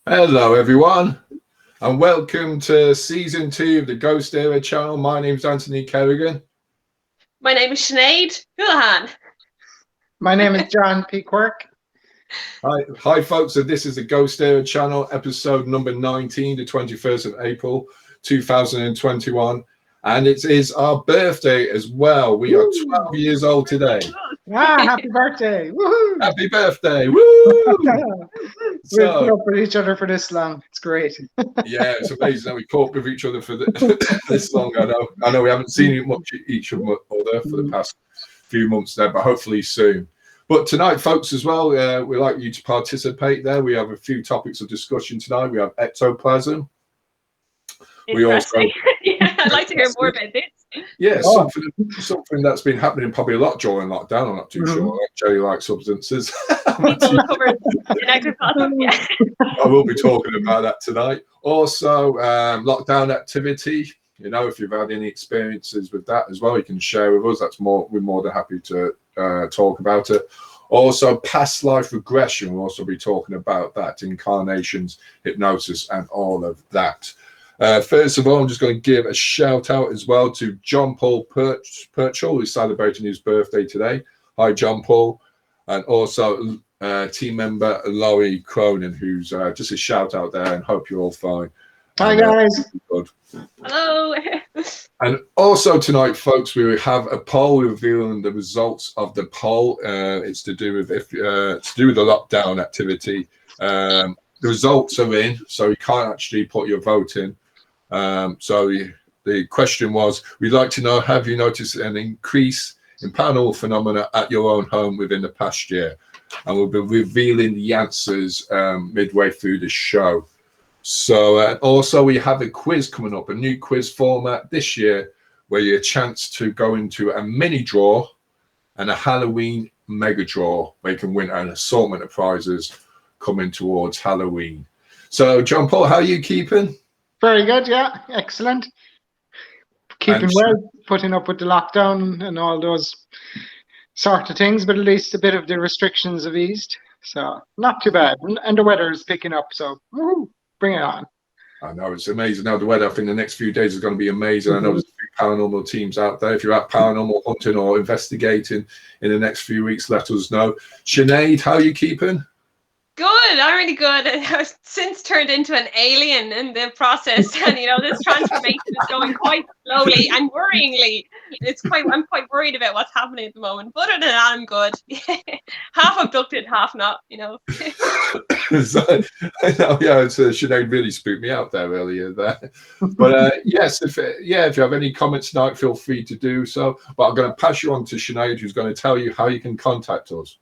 Hello everyone and welcome to season 2 of the GhostÉire Channel. My name's Anthony Kerrigan. My name is Sinead Houlihan. My name is John P. Quirk. Hi folks, so this is the GhostÉire Channel, episode number 19, the 21st of April 2021, and it is our birthday as well. We are 12 years old today. Happy birthday. Woohoo! Happy birthday. Woo! We've put up with each other for this long. It's great. Yeah, it's amazing that we caught with each other for this long. I know we haven't seen much each other for the past few months there, but hopefully soon. But tonight, folks, as well, we'd like you to participate there. We have a few topics of discussion tonight. We have ectoplasm. We also, yeah, I'd like to hear more about this. Yeah, something that's been happening probably a lot during lockdown. I'm not too sure. Jelly-like substances. Yeah. I will be talking about that tonight. Also, lockdown activity. You know, if you've had any experiences with that as well, you can share with us. We're more than happy to talk about it. Also, past life regression. We'll also be talking about that, incarnations, hypnosis, and all of that. First of all, I'm just going to give a shout out as well to John Paul Purchell, who's celebrating his birthday today. Hi, John Paul. And also team member Laurie Cronin, who's just a shout out there, and hope you're all fine. Hi, guys. Good. Hello. And also tonight, folks, we have a poll revealing the results of the poll. It's to do with the lockdown activity. The results are in, so you can't actually put your vote in. So the question was, we'd like to know, have you noticed an increase in paranormal phenomena at your own home within the past year? And we'll be revealing the answers midway through the show. So also we have a quiz coming up, a new quiz format this year, where you have a chance to go into a mini draw and a Halloween mega draw, where you can win an assortment of prizes coming towards Halloween. So John Paul, how are you keeping? Very good, yeah, excellent. Keeping well, putting up with the lockdown and all those sort of things, but at least a bit of the restrictions have eased, so not too bad. And the weather is picking up, so woo, bring it on. I know, it's amazing now. The weather, I think the next few days is going to be amazing. I know there's a few paranormal teams out there. If you're at paranormal hunting or investigating in the next few weeks, let us know. Sinead, how are you keeping? Good, I'm really good. I've since turned into an alien in the process, and this transformation is going quite slowly and worryingly. I'm quite worried about what's happening at the moment. But other than that, I'm good. Half abducted, half not. So, Sinead really spooked me out there earlier there. But yes, if you have any comments tonight, feel free to do so. But I'm going to pass you on to Sinead, who's going to tell you how you can contact us.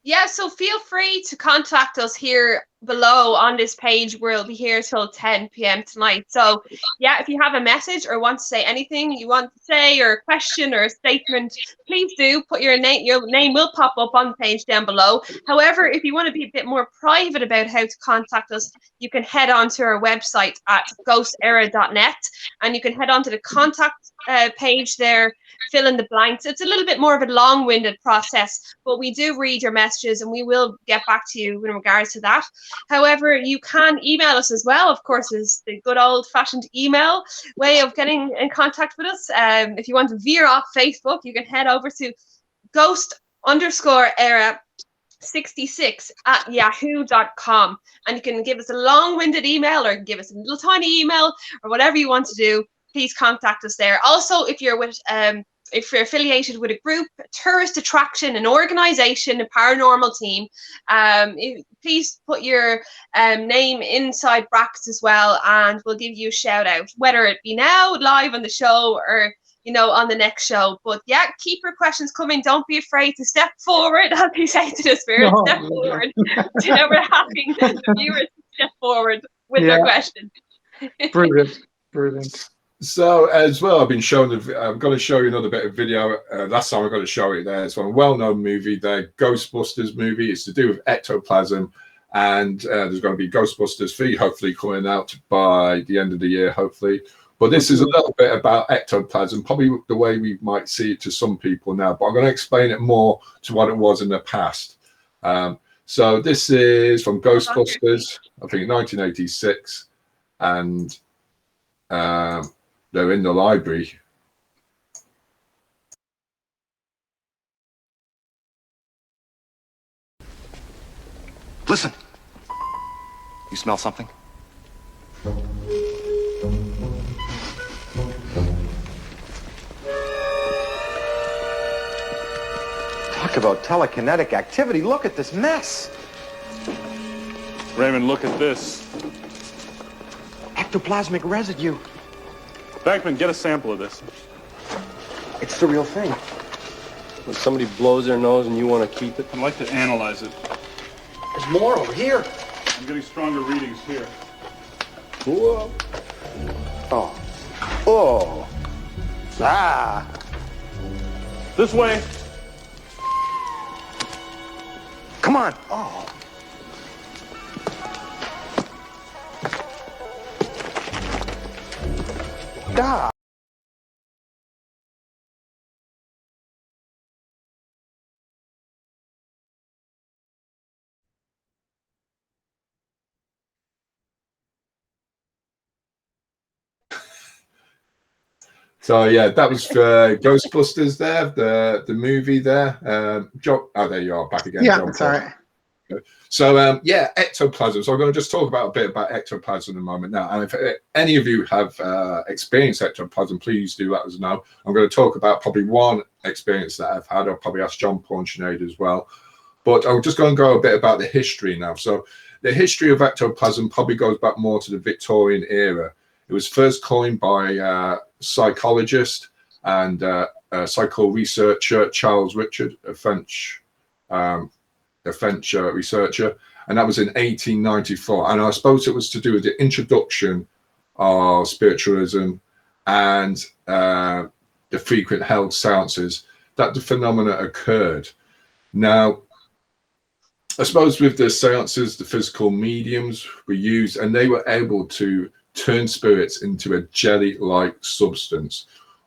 Yeah, so feel free to contact us here below on this page. We'll be here till 10 p.m. tonight. So yeah, if you have a message or want to say anything you want to say, or a question or a statement, please do put your name. Your name will pop up on the page down below. However, if you want to be a bit more private about how to contact us, you can head on to our website at ghostére.net, and you can head on to the contact page there, fill in the blanks. It's a little bit more of a long-winded process, but we do read your messages and we will get back to you in regards to that. However, you can email us as well. Of course, is the good old-fashioned email way of getting in contact with us. If you want to veer off Facebook, you can head over to ghost_era66@yahoo.com, and you can give us a long-winded email, or give us a little tiny email, or whatever you want to do. Please contact us there. Also, if you're affiliated with a group, a tourist attraction, an organization, a paranormal team, please put your name inside brackets as well, and we'll give you a shout out, whether it be now live on the show or on the next show. But yeah, keep your questions coming. Don't be afraid to step forward, as we say to the spirit. Step forward. We're having the viewers step forward with their questions. Brilliant. So as well, I'm going to show you another bit of video. Last time I got to show it there. It's from a well-known movie, the Ghostbusters movie. It's to do with ectoplasm, and there's going to be Ghostbusters 3 hopefully coming out by the end of the year, hopefully. But this is a little bit about ectoplasm, probably the way we might see it to some people now. But I'm going to explain it more to what it was in the past. So this is from Ghostbusters, I think 1986, and they're in the library. Listen. You smell something? Talk about telekinetic activity. Look at this mess. Raymond, look at this. Ectoplasmic residue. Beckman, get a sample of this. It's the real thing. When somebody blows their nose and you want to keep it? I'd like to analyze it. There's more over here. I'm getting stronger readings here. Whoa. Oh. Oh. Ah. This way. Come on. Oh. Ah. So yeah, that was for Ghostbusters there, the movie there. John, oh, there you are, back again. Yeah, John. that's all right. So yeah, ectoplasm. So I'm going to just talk about a bit about ectoplasm in a moment now. And if any of you have experienced ectoplasm, please do let us know. I'm going to talk about probably one experience that I've had. I'll probably ask John, Paul, and Sinead as well. But I'm just going to go a bit about the history now. So the history of ectoplasm probably goes back more to the Victorian era. It was first coined by a psychologist and a psycho researcher, Charles Richet, a French researcher, and that was in 1894. And I suppose it was to do with the introduction of spiritualism and the frequent held seances that the phenomena occurred. Now, I suppose with the seances, the physical mediums were used, and they were able to turn spirits into a jelly-like substance,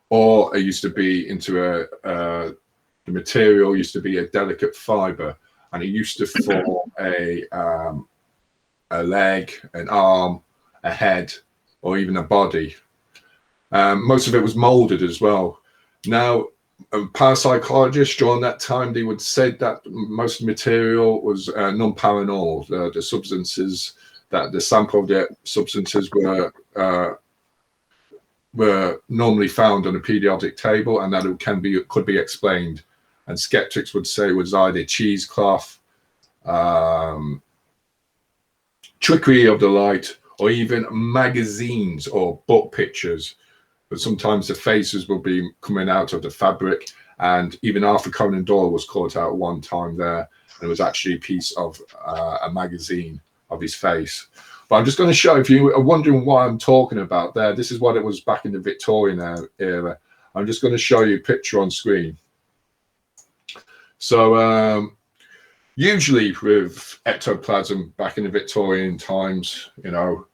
or it used to be into the material used to be a delicate fiber, and it used to form a leg, an arm, a head, or even a body. Most of it was molded as well. Now, parapsychologists during that time, they would say that most of the material was non-paranormal. The substances, that the sample of the substances were normally found on a periodic table, and that it could be explained. And skeptics would say it was either cheesecloth, trickery of the light, or even magazines or book pictures. But sometimes the faces will be coming out of the fabric, and even Arthur Conan Doyle was caught out one time there, and it was actually a piece of a magazine of his face. But I'm just going to show, if you are wondering what I'm talking about there, this is what it was back in the Victorian era. I'm just going to show you a picture on screen. So usually with ectoplasm back in the Victorian times, you know,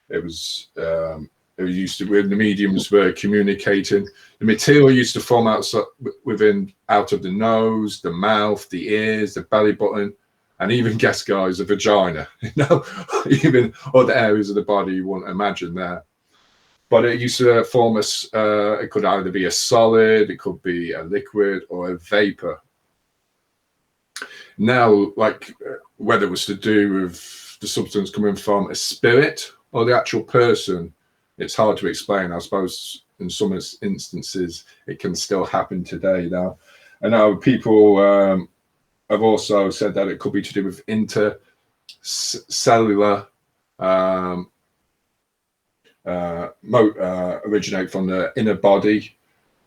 it was used to, when the mediums were communicating, the material used to form out of the nose, the mouth, the ears, the belly button, and even, guess guys, the vagina, you know, even other areas of the body you wouldn't imagine there. But it used to form it could either be a solid, it could be a liquid, or a vapor. Now, like whether it was to do with the substance coming from a spirit or the actual person, it's hard to explain. I suppose in some instances it can still happen today now. And now people have also said that it could be to do with intercellular originate from the inner body,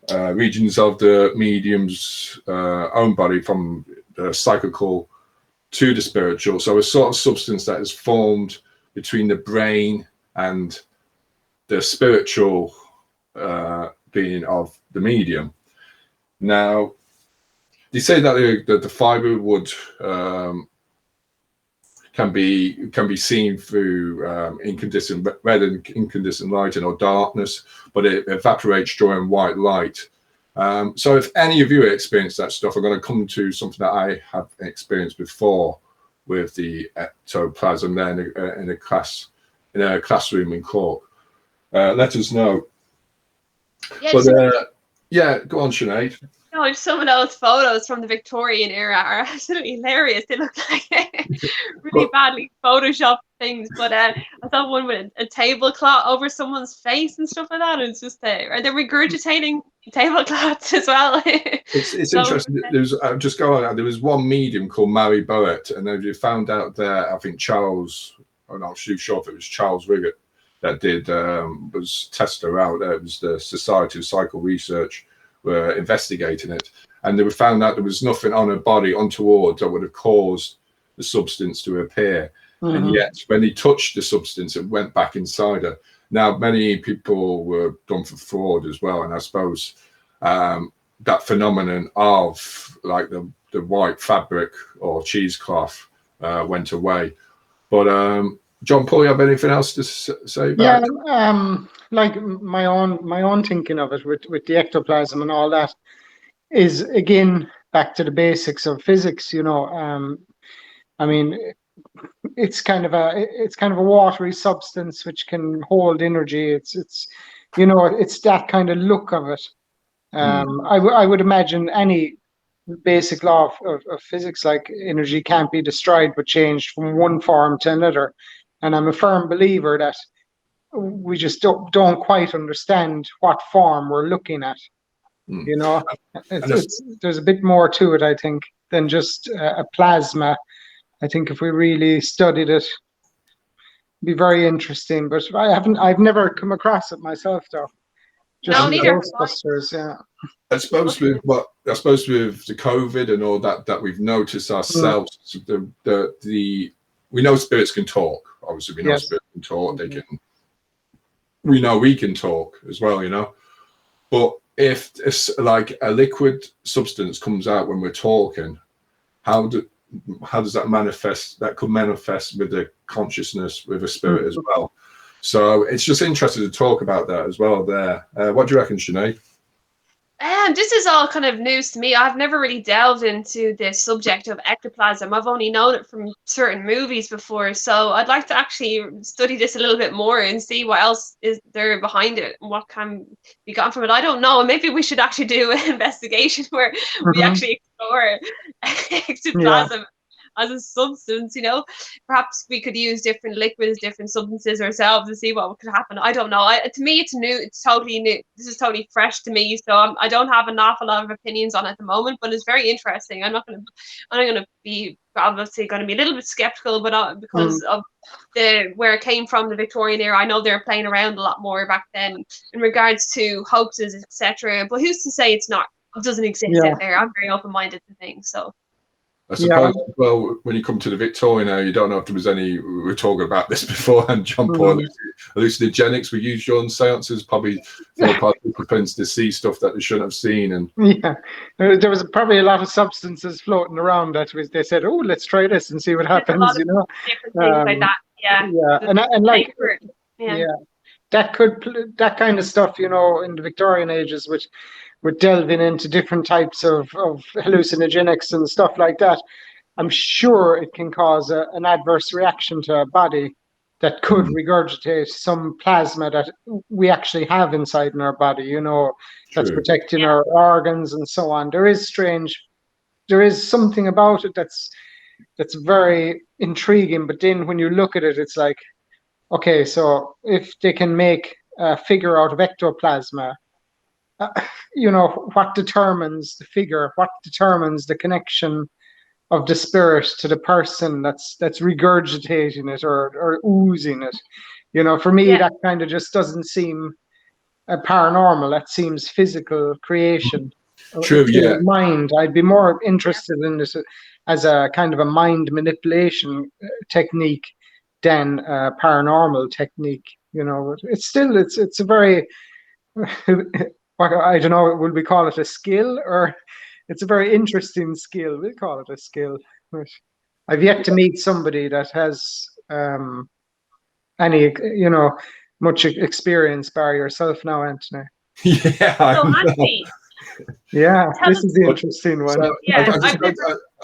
regions of the medium's own body, from the psychical to the spiritual. So a sort of substance that is formed between the brain and the spiritual being of the medium. Now, they say that the fiber would can be seen through incandescent red and incandescent light or darkness, but it evaporates during white light. So if any of you experience that stuff, I'm going to come to something that I have experienced before. with the ectoplasm there in a classroom in Cork. Let us know. Yeah, But yeah, go on, Sinead. no, some of those photos from the Victorian era are absolutely hilarious. They look like really badly photoshopped things. But I saw one with a tablecloth over someone's face and stuff like that. And it's just are they regurgitating tablecloths as well? It's interesting. There was just go on. There was one medium called Mary Burrett, and they found out there. I think Charles. I'm not too sure if it was Charles Richet that did was test her out. It was the Society of Psychical Research were investigating it, and they found out there was nothing on her body untoward that would have caused the substance to appear. And yet when he touched the substance, it went back inside her. Now many people were done for fraud as well, and I suppose that phenomenon of like the white fabric or cheesecloth went away. But John Paul, you have anything else to say about it? Like my own thinking of it with the ectoplasm and all that is again back to the basics of physics. I mean, it's kind of a watery substance which can hold energy. It's it's that kind of look of it. I would imagine any basic law of physics, like energy can't be destroyed but changed from one form to another. And I'm a firm believer that we just don't quite understand what form we're looking at. There's a bit more to it, I think, than just a plasma. I think if we really studied it, it'd be very interesting. But I've never come across it myself, though. No, neither. Ghostbusters, yeah. I suppose with the COVID and all that we've noticed ourselves, we know spirits can talk. Obviously, we know spirits can talk. They can. We know we can talk as well, But if it's like a liquid substance comes out when we're talking, how does that manifest? That could manifest with the consciousness with a spirit as well. So it's just interesting to talk about that as well there. What do you reckon, Sinead? This is all kind of news to me. I've never really delved into the subject of ectoplasm. I've only known it from certain movies before. So I'd like to actually study this a little bit more and see what else is there behind it and what can be gotten from it. I don't know. Maybe we should actually do an investigation where we actually explore ectoplasm as a substance, perhaps we could use different liquids, different substances ourselves to see what could happen. I don't know. To me, it's new. It's totally new. This is totally fresh to me. So I don't have an awful lot of opinions on it at the moment, but it's very interesting. I'm not going to be obviously going to be a little bit skeptical, but because of where it came from, the Victorian era, I know they were playing around a lot more back then in regards to hoaxes, etc. But who's to say it doesn't exist out there? I'm very open-minded to things. So. I suppose, well, when you come to the Victorian era, you don't know if there was any. We were talking about this beforehand, John Paul. Hallucinogenics were used on seances, probably for participants to see stuff that they shouldn't have seen. And there was probably a lot of substances floating around that they said, "Oh, let's try this and see what happens." Different things like that. That kind of stuff, in the Victorian ages, which we're delving into different types of hallucinogenics and stuff like that. I'm sure it can cause an adverse reaction to a body that could regurgitate some plasma that we actually have inside in our body, that's protecting our organs and so on. There is something about it that's very intriguing. But then when you look at it, it's like, okay, so if they can make a figure out of ectoplasma, what determines the figure? What determines the connection of the spirit to the person that's regurgitating it or oozing it? For me, that kind of just doesn't seem paranormal. That seems physical creation. True, yeah. Mind. I'd be more interested in this as a kind of a mind manipulation technique than a paranormal technique. It's a very I don't know, will we call it a skill, or it's a very interesting skill? We'll call it a skill. But I've yet to meet somebody that has any, much experience bar yourself now, Anthony. Yeah, Anthony, this is the interesting one. So,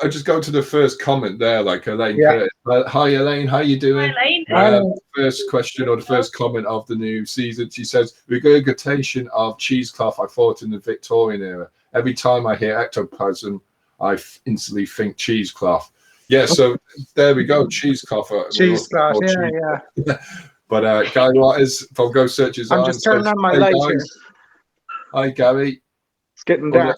I just go to the first comment there, like Elaine Yeah. Curtis. Hi Elaine, how you doing? Elaine. First question or the first comment of the new season. She says, regurgitation of cheesecloth I thought in the Victorian era. Every time I hear ectoplasm, I instantly think cheesecloth. Yeah, so there we go, cheesecloth. Cheesecloth, yeah. But Gary Waters from Ghost Searchers. I'm just turning on my light here. Hi Gary. It's getting dark.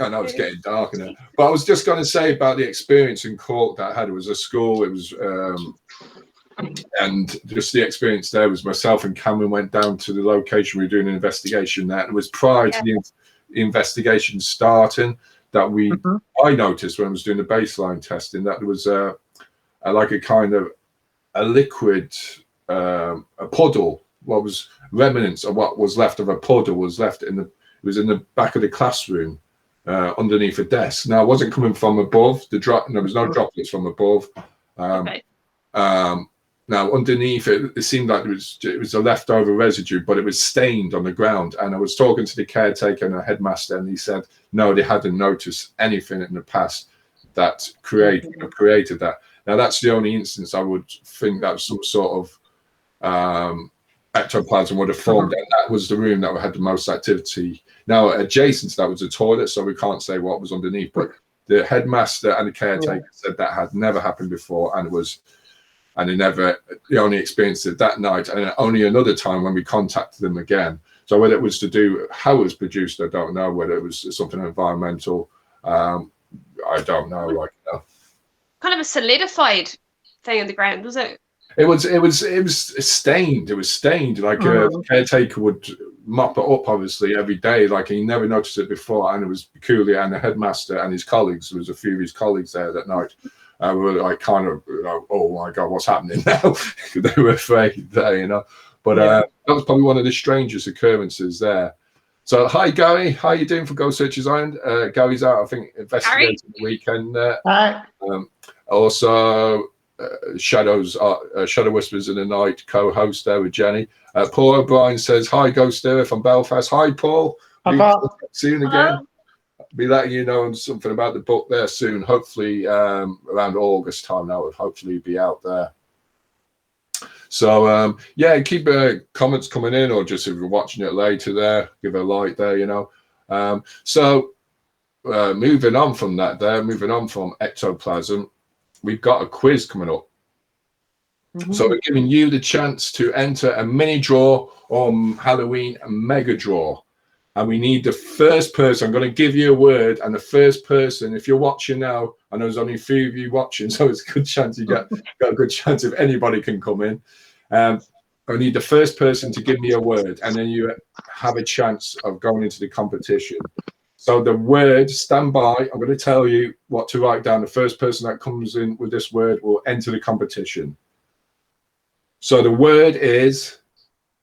I know it's getting dark now. But I was just going to say about the experience in Cork that I had. It was a school. It was, and just the experience there was myself and Cameron went down to the location. We were doing an investigation there. And it was prior to the investigation starting that I noticed when I was doing the baseline testing that there was like a kind of a liquid, a puddle. What was remnants of what was left of a puddle was left in the. It was in the back of the classroom. Underneath a desk. Now, it wasn't coming from above. There was no droplets from above. Now, underneath it seemed like it was a leftover residue, but it was stained on the ground. And I was talking to the caretaker and the headmaster, and he said, no, they hadn't noticed anything in the past that created that. Now, that's the only instance I would think that some sort of ectoplasm would have formed, and that was the room that had the most activity. Now, adjacent to that was a toilet, so we can't say what was underneath, but the headmaster and the caretaker said that had never happened before, and they only experienced it that night, and only another time when we contacted them again. So whether it was to do how it was produced, I don't know. Whether it was something environmental, I don't know. Kind of a solidified thing on the ground, was it? It was stained. It was stained. Like a caretaker would mop it up, obviously, every day. Like he never noticed it before, and it was peculiar. And the headmaster and his colleagues, there was a few of his colleagues there that night, were like kind of, oh my God, what's happening now? They were afraid there, But that was probably one of the strangest occurrences there. So, hi Gary, how you doing for Ghost Searchers Island? Gary's out, I think, investigating the weekend. Hi. Also. Shadow Whispers in the Night co-host there with Jenny. Paul O'Brien says, hi GhostÉire from Belfast. Hi Paul. See you again. Be letting you know something about the book there soon, hopefully around August time. That would hopefully be out there. So keep comments coming in, or just if you're watching it later there, give a like there, so moving on from that there, moving on from ectoplasm, we've got a quiz coming up. So we're giving you the chance to enter a mini draw or Halloween mega draw. And we need the first person. I'm going to give you a word, and the first person, if you're watching now, I know there's only a few of you watching, so it's a good chance you got a good chance if anybody can come in. I need the first person to give me a word, and then you have a chance of going into the competition. So the word, stand by, I'm going to tell you what to write down. The first person that comes in with this word will enter the competition. So the word is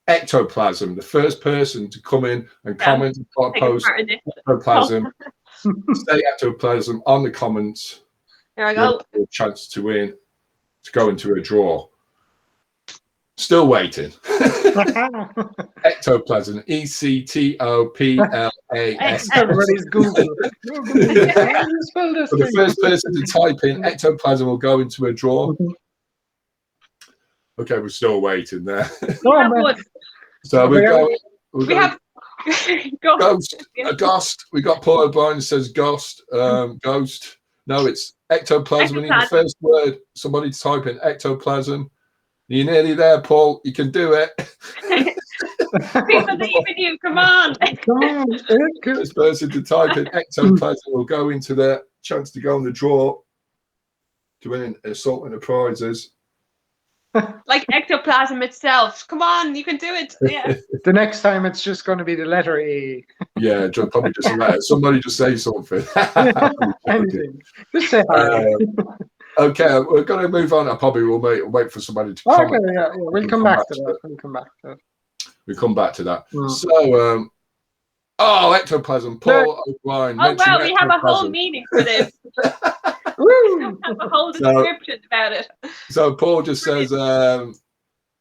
ectoplasm. The first person to come in and comment or post ectoplasm, say ectoplasm on the comments. There I go. A chance to win, to go into a draw. Still waiting. Ectoplasm. ECTOPLAS. Everybody's Google. So the first person to type in ectoplasm will go into a draw. Okay, we're still waiting there. So we have Ghost. We got Paul O'Brien says Ghost. Ghost. No, it's ectoplasm. We need the first word. Somebody type in ectoplasm. You're nearly there, Paul. You can do it. People believe in you. Come on. Come on. This person to type in ectoplasm will go into their chance to go on the draw to win an assortment of prizes. Like ectoplasm itself. Come on, you can do it. Yeah. The next time it's just going to be the letter E. Yeah, probably just a letter. Somebody just say something. Anything. Just say hi. Okay, we're going to move on. I probably will wait for somebody to comment. Okay, yeah. We'll come back to that. We'll come back to that. So, ectoplasm. Paul O'Brien. Oh, wow, we have a whole meaning for this. We have a whole description about it. So Paul just says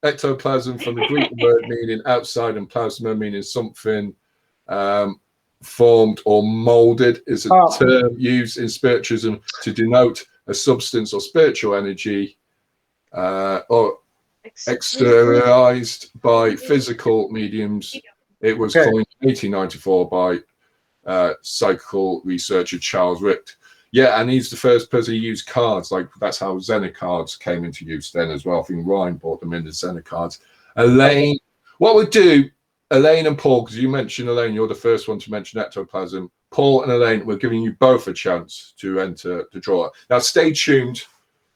ectoplasm from the Greek word meaning outside and plasma meaning something formed or molded is a Oh. term used in spiritualism to denote a substance or spiritual energy or exteriorized by physical mediums. It was coined in 1894 by psychical researcher Charles Richet. Yeah, and he's the first person who used cards. Like, that's how Zener cards came into use then as well. I think Ryan brought them in, the Zener cards. Elaine, what we'll do, Elaine and Paul, because you mentioned Elaine, you're the first one to mention ectoplasm. Paul and Elaine, we're giving you both a chance to enter the draw. Now, stay tuned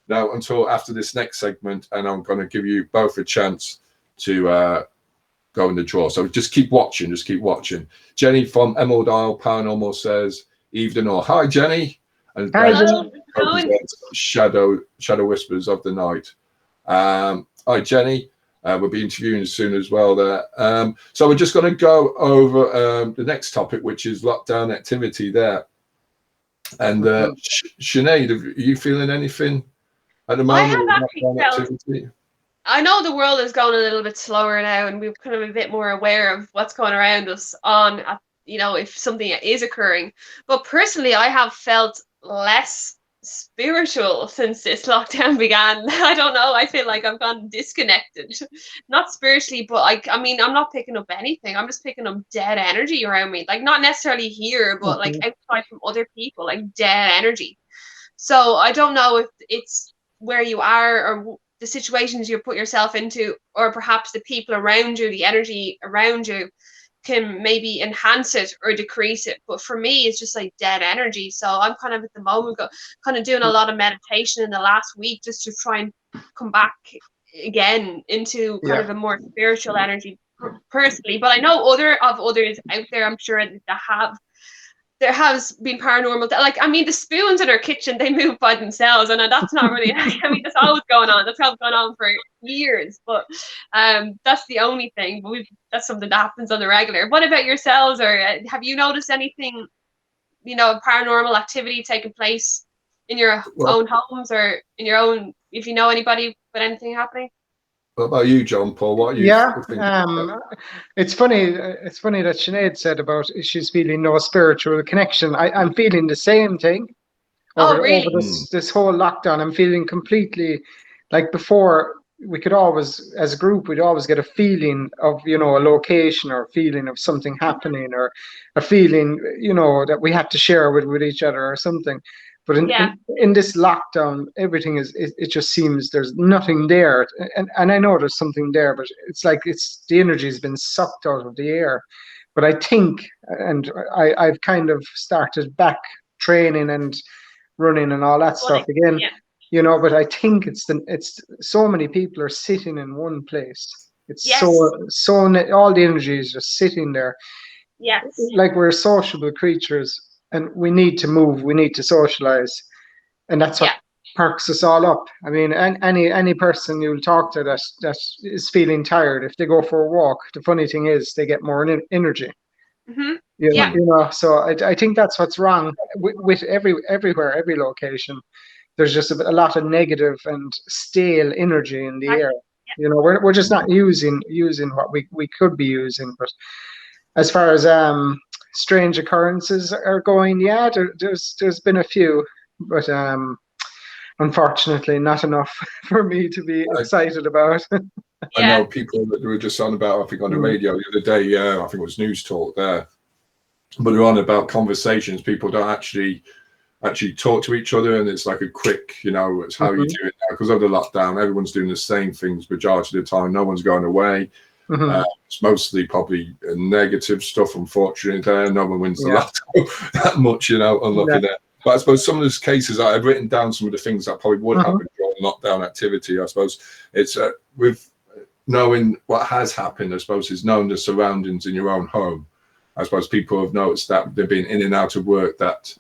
now until after this next segment, and I'm going to give you both a chance to go in the draw. So just keep watching, just keep watching. Jenny from Emerald Isle Paranormal says, evening all. Hi, Jenny. And Shadow Whispers of the Night. Hi, Jenny. We'll be interviewing soon as well there. So we're just going to go over the next topic, which is lockdown activity there. And Sinead, are you feeling anything at the moment? I know the world is going a little bit slower now, and we're kind of a bit more aware of what's going around us on, if something is occurring. But personally, I have felt less spiritual since this lockdown began. I don't know. I feel like I've gone disconnected, not spiritually, but I'm not picking up anything. I'm just picking up dead energy around me, like not necessarily here, but like outside from other people, like dead energy. So I don't know if it's where you are or the situations you put yourself into, or perhaps the people around you, the energy around you can maybe enhance it or decrease it. But for me, it's just like dead energy. So I'm kind of at the moment kind of doing a lot of meditation in the last week just to try and come back again into kind of a more spiritual energy personally. But I know others out there, I'm sure that there has been paranormal, the spoons in our kitchen, they move by themselves, and that's not really, that's always going on. That's how it's gone on for years, but that's the only thing. But that's something that happens on the regular. What about yourselves, or have you noticed anything, paranormal activity taking place in your own homes, or in your own, if you know anybody with anything happening? What about you, John Paul? What are you thinking? It's funny that Sinead said about she's feeling no spiritual connection. I'm feeling the same thing over this whole lockdown. I'm feeling completely like before. We could always, as a group, we'd always get a feeling of, a location, or a feeling of something happening, or a feeling, that we had to share with each other or something. But in this lockdown, everything it just seems there's nothing there. And I know there's something there, but it's like the energy has been sucked out of the air. But I think, and I've kind of started back training and running and all that stuff again. Yeah. But I think it's so many people are sitting in one place. It's so all the energy is just sitting there. Yes. Like we're sociable creatures, and we need to move, we need to socialize, and that's what perks us all up. I mean, any person you'll talk to that is feeling tired, if they go for a walk, the funny thing is they get more energy. So I think that's what's wrong with everywhere, every location. There's just a lot of negative and stale energy in the air. We're just not using what we could be using. But as far as strange occurrences are going, there's been a few, but unfortunately not enough for me to be excited about. I know people that were just on about, I think on the radio the other day, I think it was News Talk there, but they're on about conversations. People don't actually talk to each other, and it's like a quick, it's how you do it now because of the lockdown. Everyone's doing the same things majority of the time. No one's going away. It's mostly probably negative stuff, unfortunately. There, no one wins the lotto that much, unlucky there. But I suppose some of those cases, I've written down some of the things that probably would happen during lockdown activity. I suppose it's with knowing what has happened. I suppose is knowing the surroundings in your own home. I suppose people have noticed that they've been in and out of work, that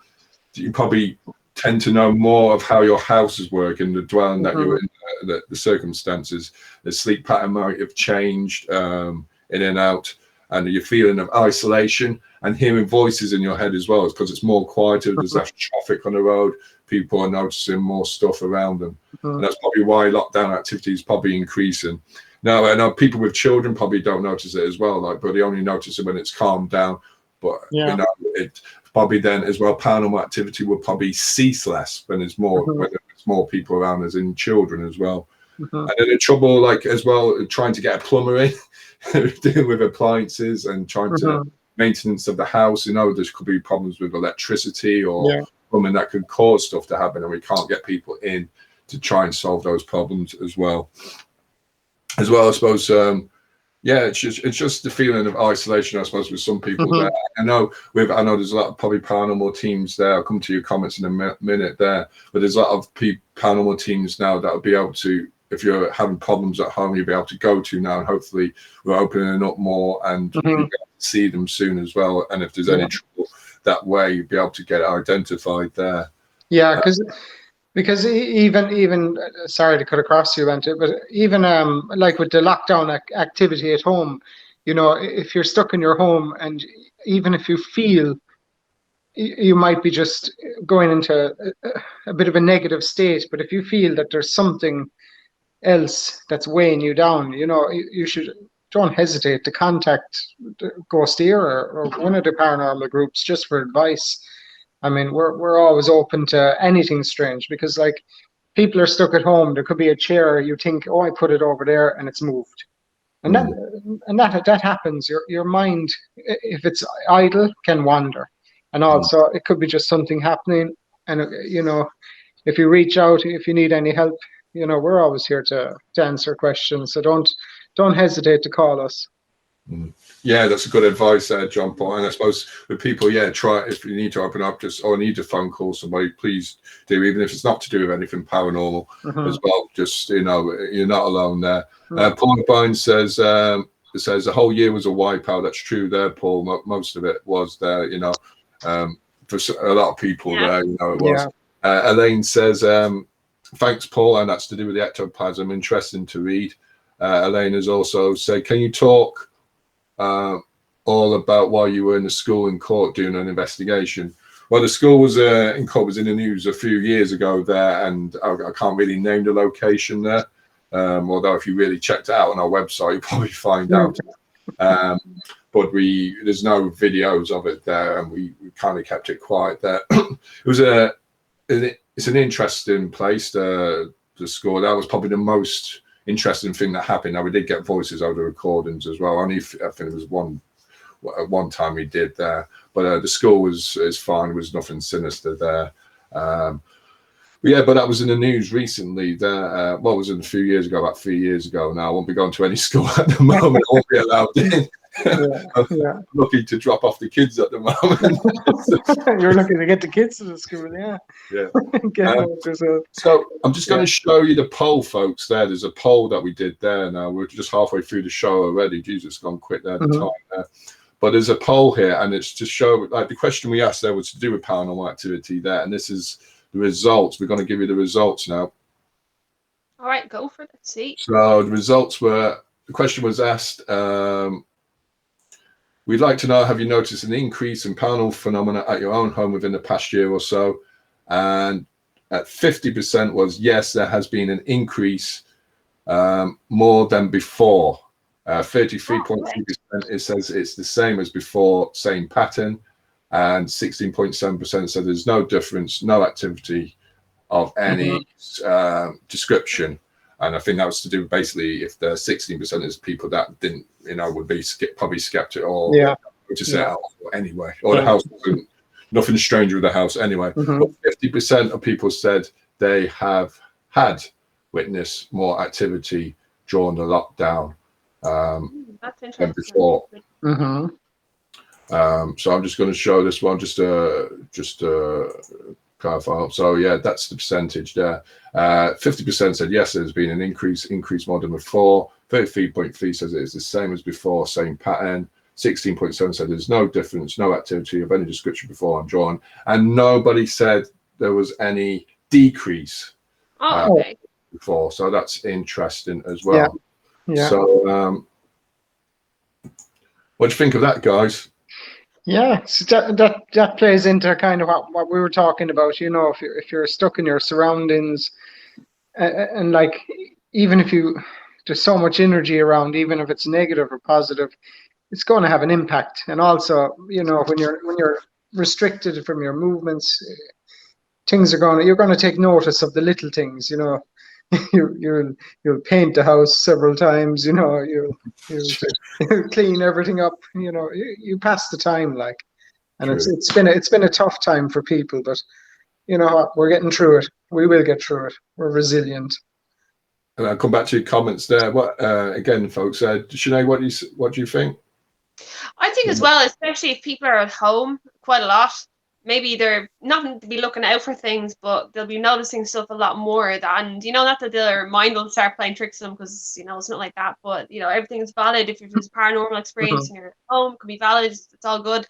you probably tend to know more of how your house is working, the dwelling that you're in, the circumstances. The sleep pattern might have changed in and out, and your feeling of isolation and hearing voices in your head as well, because it's more quieter. There's less traffic on the road. People are noticing more stuff around them, and that's probably why lockdown activity is probably increasing. Now, I know people with children probably don't notice it as well, but they only notice it when it's calmed down, But you know, it probably then as well, paranormal activity will probably cease less when there's more when there's more people around, as in children as well. And then the trouble, like as well, trying to get a plumber in, dealing with appliances and trying to maintenance of the house. You know, there could be problems with electricity or plumbing that could cause stuff to happen, and we can't get people in to try and solve those problems as well. As well, I suppose. It's just the feeling of isolation, I suppose, with some people there. I know there's a lot of probably paranormal teams there. I'll come to your comments in a minute there, but there's a lot of paranormal teams now that will be able to, if you're having problems at home, you'll be able to go to now, and hopefully we're opening up more and you'll be able to see them soon as well. And if there's any trouble that way, you'll be able to get it identified there. Yeah, because even sorry to cut across you, Ante, but even like with the lockdown activity at home, you know, if you're stuck in your home, and even if you feel you might be just going into a bit of a negative state, but if you feel that there's something else that's weighing you down, you know, you should don't hesitate to contact GhostÉire or one of the paranormal groups just for advice. I mean, we're always open to anything strange, because like people are stuck at home. There could be a chair, you think, oh, I put it over there and it's moved. And that happens. Your mind, if it's idle, can wander. And also it could be just something happening. And you know, if you reach out, if you need any help, you know, we're always here to answer questions. So don't hesitate to call us. Yeah, that's a good advice there, John Paul. And I suppose with people, try, if you need to open up, just need to phone call somebody, please do, even if it's not to do with anything paranormal as well. Just, you know, you're not alone there. Paul Bones says the whole year was a wipeout. That's true there, Paul. Most of it was there, you know, for a lot of people there, you know, it was. Elaine says, thanks, Paul, and that's to do with the ectoplasm. Interesting to read. Elaine has also said, can you talk all about why you were in the school in court doing an investigation? Well, the school was in court, was in the news a few years ago there, and I can't really name the location there. Although if you really checked it out on our website, you'll probably find out. But there's no videos of it there, and we kind of kept it quiet there. It's an interesting place, the school. That was probably the most interesting thing that happened. Now we did get voices over the recordings as well. Only I think it was one time we did there, but the school is fine. There was nothing sinister there. But that was in the news recently. There, it was in a few years ago, about 3 years ago now. I won't be going to any school at the moment. I won't be allowed in. I'm lucky to drop off the kids at the moment. You're lucky to get the kids to the school, So I'm just going to show you the poll, folks. There's a poll that we did there. Now we're just halfway through the show already. Jesus, gone quick there, the time there. But there's a poll here, and it's to show, like, the question we asked there was to do with paranormal activity there, and this is the results. We're going to give you the results now. All right, go for it. Let's see. So the results were, the question was asked, we'd like to know, have you noticed an increase in paranormal phenomena at your own home within the past year or so? And at 50% was yes, there has been an increase more than before. 33.3% it says it's the same as before, same pattern, and 16.7% said there's no difference, no activity of any description. And I think that was to do with basically if the 16% is people that didn't, you know, would be probably skeptical or to say anyway, or the house wasn't, nothing strange with the house anyway. But 50% of people said they have had witnessed more activity during the lockdown That's interesting. than before. So I'm just going to show this one just clarify. So that's the percentage there. 50% said yes, there's been an increase more than before. 33.3 says it is the same as before, same pattern. 16.7 said there's no difference, no activity of any description before and drawn, and nobody said there was any decrease before. So that's interesting as well. So what do you think of that, guys? Yeah, so that plays into kind of what we were talking about. You know, if you're stuck in your surroundings, and like, even if there's so much energy around, even if it's negative or positive, it's going to have an impact. And also, you know, when you're restricted from your movements, you're going to take notice of the little things, you know. You'll paint the house several times, you know. You'll clean everything up, you know. You pass the time, like, and True. it's been a tough time for people, but you know what, we're getting through it. We will get through it. We're resilient. And I'll come back to your comments there. What again, folks? Sinead, what do you think? I think as well, especially if people are at home quite a lot, maybe they're not to be looking out for things, but they'll be noticing stuff a lot more. And you know, not that their mind will start playing tricks on them, because you know it's not like that. But you know, everything is valid. If there's a paranormal experience and you're at home, it can be valid. It's all good.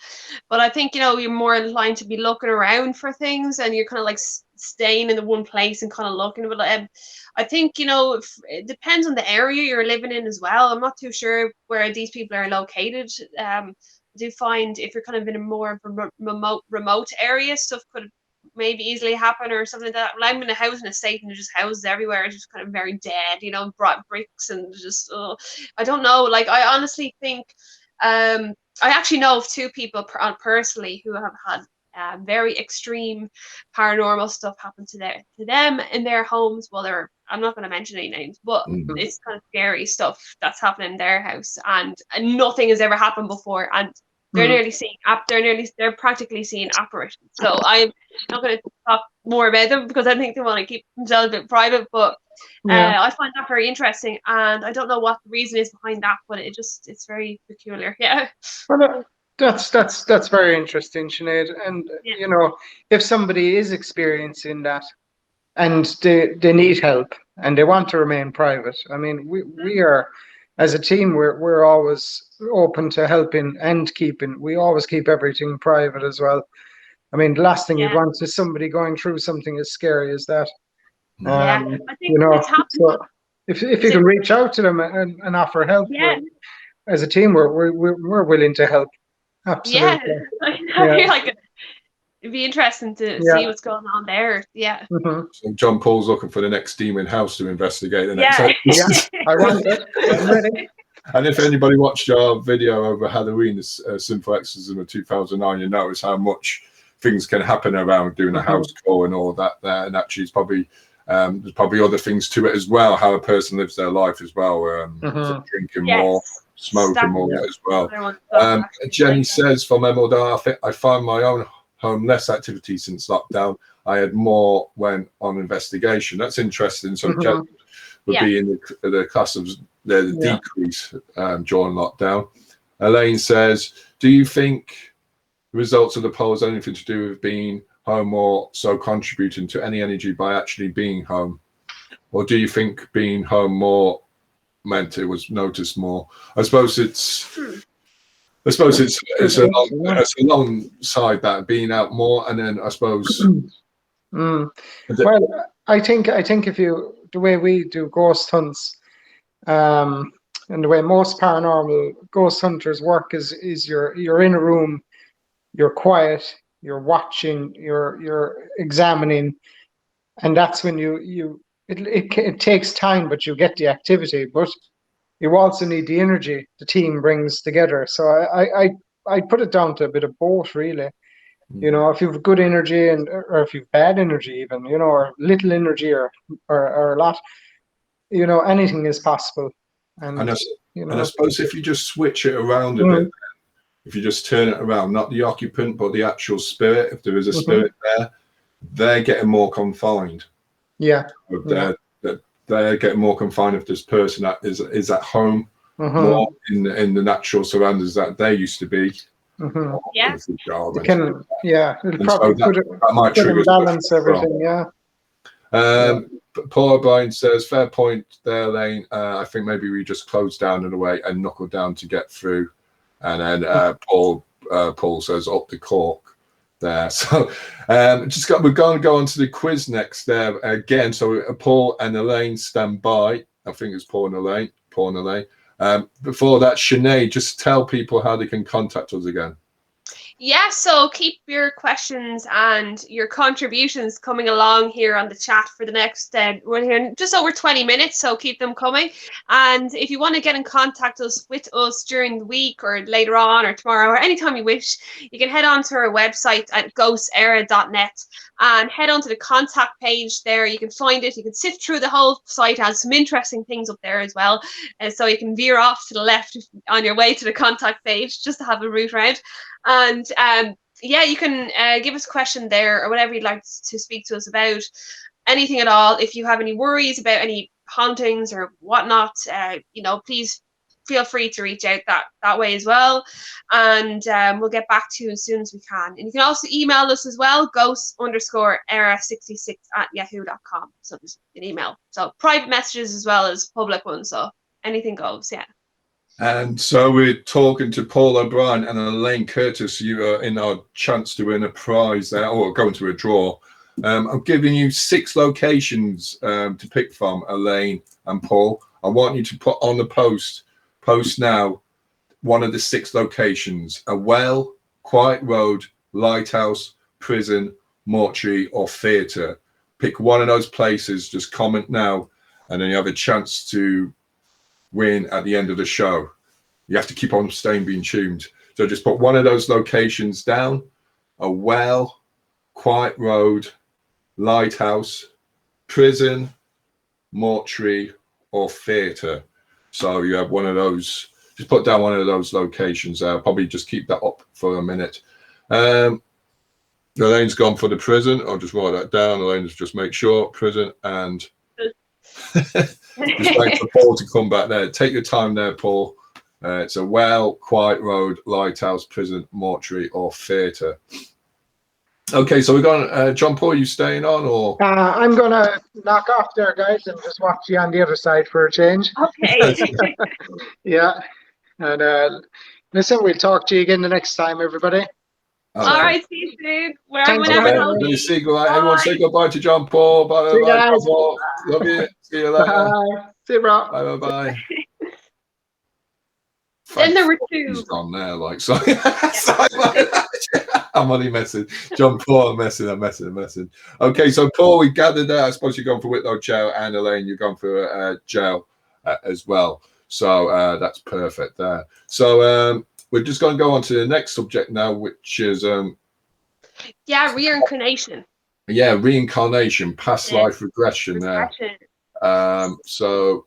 But I think, you know, you're more inclined to be looking around for things, and you're kind of like staying in the one place and kind of looking. But I think, you know, it depends on the area you're living in as well. I'm not too sure where these people are located. I do find if you're kind of in a more remote area, stuff could maybe easily happen or something like that. Well, I'm in a house in a state and there's just houses everywhere. It's just kind of very dead, you know, brought bricks and just, I don't know. Like, I honestly think, I actually know of two people personally who have had very extreme paranormal stuff happen to them in their homes. Well, I'm not going to mention any names, but it's kind of scary stuff that's happening in their house, and nothing has ever happened before, and they're practically seeing apparitions. So I'm not going to talk more about them because I think they want to keep themselves a bit private, but I find that very interesting, and I don't know what the reason is behind that, but it's very peculiar. Yeah. Well, that's very interesting, Sinead. And you know, if somebody is experiencing that and they need help and they want to remain private, I mean, we are, as a team, we're always open to helping and keeping. We always keep everything private as well. I mean, the last thing you'd want is somebody going through something as scary as that. I think you know, it's happened. so if you can reach out to them and offer help, as a team, we're willing to help. Absolutely. Like, it'd be interesting to see what's going on there. Yeah. So John Paul's looking for the next demon house to investigate the next. I want it. I'm ready. And if anybody watched our video over Halloween, this Simple Exorcism of 2009, you notice how much things can happen around doing a house call and all that there. And actually, it's probably there's probably other things to it as well, how a person lives their life as well, drinking more, smoking more as well. Jenny says from Emerald, I find my own home less activity since lockdown. I had more when on investigation. That's interesting. So Jenny would be in the class of the decrease during lockdown. Elaine says, do you think the results of the poll has anything to do with being home or so contributing to any energy by actually being home? Or do you think being home more meant it was noticed more? I suppose it's alongside that, being out more, and then I suppose well, I think if the way we do ghost hunts, and the way most paranormal ghost hunters work is you're in a room, you're quiet, you're watching, you're examining, and that's when it takes time, but you get the activity, but you also need the energy the team brings together. So I put it down to a bit of both, really. You know, if you've good energy or if you've bad energy, even, you know, or little energy or a lot, you know, anything is possible. And I suppose if you just switch it around a bit, if you just turn it around, not the occupant, but the actual spirit, if there is a spirit there, they're getting more confined. Yeah. They're getting more confined if this person is at home, more in the natural surroundings that they used to be. It'll probably that might trigger balance everything. Paul O'Brien says, fair point there, Lane. I think maybe we just close down in a way and knuckle down to get through. And then Paul says, up the cork there. So we're going to go on to the quiz next there again. So Paul and Elaine stand by. I think it's Paul and Elaine. Before that, Sinead, just tell people how they can contact us again. Yeah, so keep your questions and your contributions coming along here on the chat for the next, we're here just over 20 minutes, so keep them coming. And if you want to get in contact with us during the week or later on or tomorrow or anytime you wish, you can head on to our website at ghostére.net and head on to the contact page there. You can find it. You can sift through the whole site. It has some interesting things up there as well. So you can veer off to the left on your way to the contact page just to have a route around. And yeah, you can give us a question there or whatever you'd like to speak to us about, anything at all. If you have any worries about any hauntings or whatnot, please feel free to reach out that way as well. And we'll get back to you as soon as we can. And you can also email us as well, ghost_era66@yahoo.com. So just an email. So private messages as well as public ones. So anything goes, yeah. And so we're talking to Paul O'Brien and Elaine Curtis. You are in our chance to win a prize there, or go into a draw. I'm giving you 6 locations to pick from, Elaine and Paul. I want you to put on the post now, one of the 6 locations: a well, quiet road, lighthouse, prison, mortuary, or theatre. Pick one of those places, just comment now, and then you have a chance to win at the end of the show. You have to keep on being tuned. So just put one of those locations down: a well, quiet road, lighthouse, prison, mortuary, or theatre. So you have one of those. Just put down one of those locations there. I'll probably just keep that up for a minute. Elaine's gone for the prison. I'll just write that down. Elaine's just make sure prison, and just wait for Paul to come back there. Take your time there, Paul. It's a well, quiet road, lighthouse, prison, mortuary, or theatre. Okay, so we're going. John Paul, are you staying on, or? I'm going to knock off there, guys, and just watch you on the other side for a change. Okay. Yeah. And listen, we'll talk to you again the next time, everybody. All right, see you soon. Thanks, Everyone say goodbye to John Paul. Bye, See you bye, guys. John Paul. Love you. See you later. Bye. See you, bro. Bye, bye, bye. Then there were 2. He's gone there, like, so. I'm only messing. John Paul, I'm messing. Okay, so Paul, we gathered there. I suppose you're going for Whitlow jail, and Elaine, you're going for jail as well. So that's perfect there. So we're just going to go on to the next subject now, which is reincarnation. Yeah, reincarnation, past life regression there. So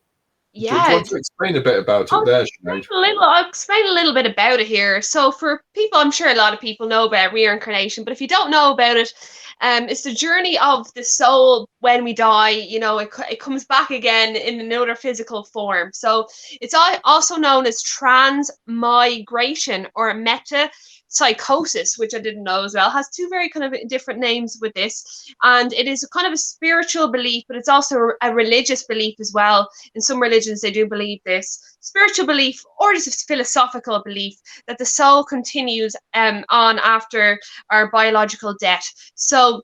do you want to explain a bit about it there, Sinead? I'll explain a little bit about it here. So for people, I'm sure a lot of people know about reincarnation, but if you don't know about it, it's the journey of the soul when we die. It comes back again in another physical form. So it's also known as transmigration or metapsychosis, which I didn't know as well. It has 2 very kind of different names with this, and it is a kind of a spiritual belief, but it's also a religious belief as well. In some religions, they do believe this spiritual belief, or just a philosophical belief, that the soul continues on after our biological death. So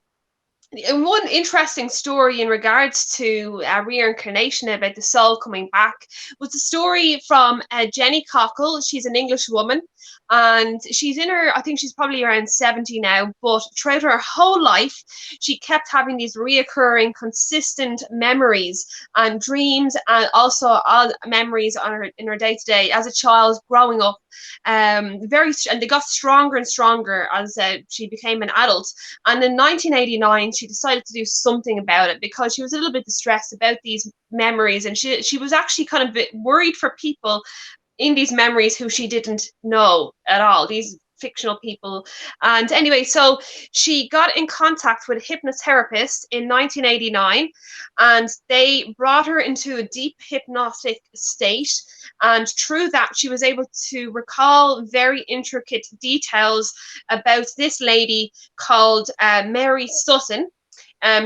one interesting story in regards to reincarnation, about the soul coming back, was the story from Jenny Cockle. She's an English woman, and I think she's probably around 70 now, but throughout her whole life, she kept having these reoccurring, consistent memories and dreams, and also memories in her day-to-day as a child growing up. And they got stronger and stronger as she became an adult. And in 1989, she decided to do something about it, because she was a little bit distressed about these memories, and she was actually kind of a bit worried for people in these memories who she didn't know at all, these fictional people. And anyway, so she got in contact with a hypnotherapist in 1989, and they brought her into a deep hypnotic state, and through that she was able to recall very intricate details about this lady called Mary Sutton,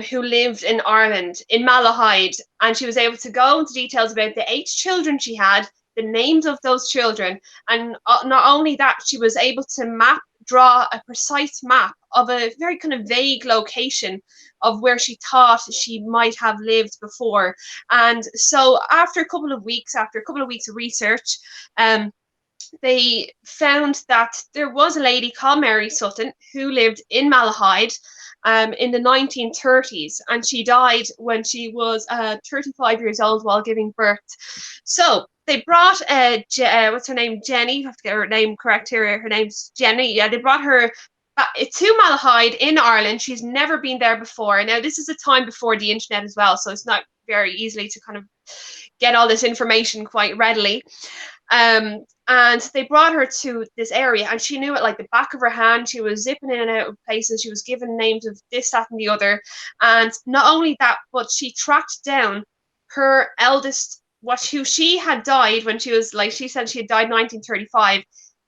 who lived in Ireland, in Malahide. And she was able to go into details about the 8 children she had, the names of those children, and not only that, she was able to draw a precise map of a very kind of vague location of where she thought she might have lived before. And so after a couple of weeks of research, they found that there was a lady called Mary Sutton who lived in Malahide in the 1930s, and she died when she was 35 years old while giving birth. So they brought what's her name, Jenny, I have to get her name correct here, her name's Jenny. Yeah, they brought her to Malahide in Ireland. She's never been there before. Now, this is a time before the internet as well, so it's not very easily to kind of get all this information quite readily. And they brought her to this area, and she knew it like the back of her hand. She was zipping in and out of places. She was given names of this, that, and the other. And not only that, but she tracked down her eldest, who she had died when she was, like she said, she had died in 1935.